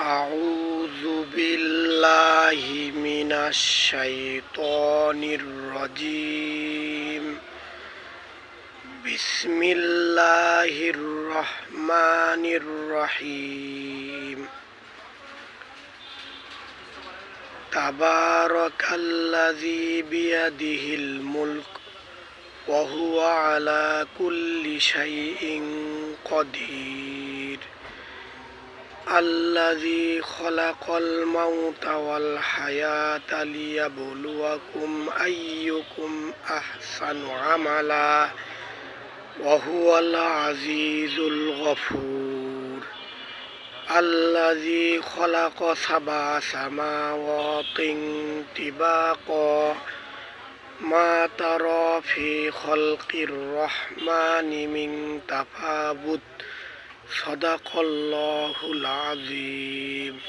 أعوذ بالله من الشيطان الرجيم. بسم الله الرحمن الرحيم. تبارك الذي بيده الملك وهو على كل شيء قدير. الذي خلق الموت والحياة ليبلوكم أيكم أحسن عملا وهو العزيز الغفور. الذي خلق 7 سماوات طباقا ما ترى في خلق الرحمن من تفاوت صدق الله العظيم.